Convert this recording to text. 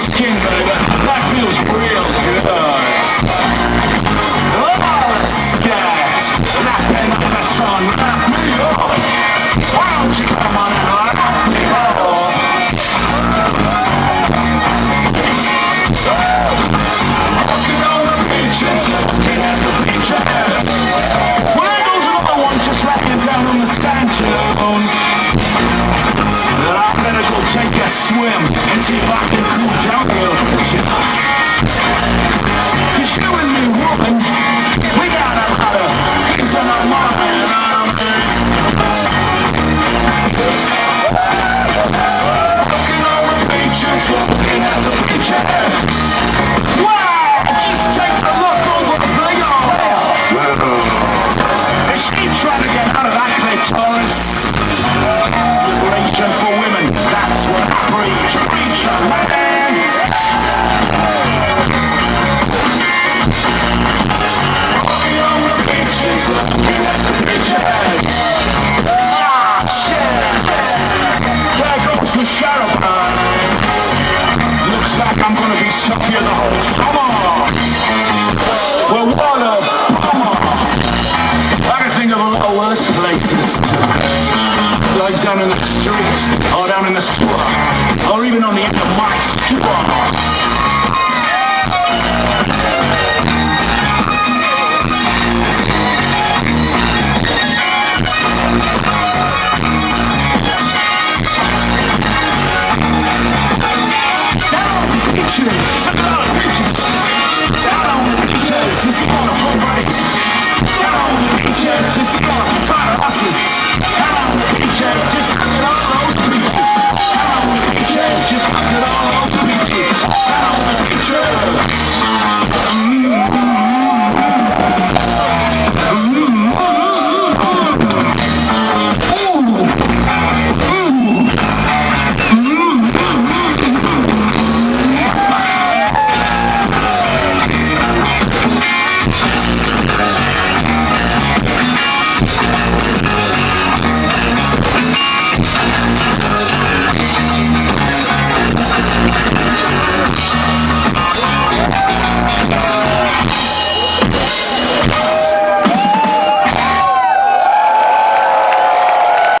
skin, baby. That feels real good. Oh, scat. That been like the sun. Wrap me up. Why don't you come on and wrap me up? Walking on the beaches, looking at the beaches. Well, there goes another one just laying down on the sand dunes. I better go take a swim and see if I can cool down a little bit, you know. 'Cause you and me, woman, we got a lot of things on our mind. Looking on the beaches, looking at the beaches. Wow, just take a look over the big old whale. Is she trying to get out of that clitoris? Liberation for women, that's what I preach. Preach on, man! Walking on the beaches, looking at the beaches. Ah, shit! There goes the shadow line. Looks like I'm gonna be stuck here the whole summer. Well, what a bummer! I can think of a lot worse places. Like down in the street, or down in the sewer, or even on the end of my sewer. Down on the beaches, down on the beaches, down on the beaches to see all the full race. Down on the beaches to see all the fire houses. Down on the beaches, just look at all those beaches. Down on the beaches, just look at all those beaches. Down on the beaches.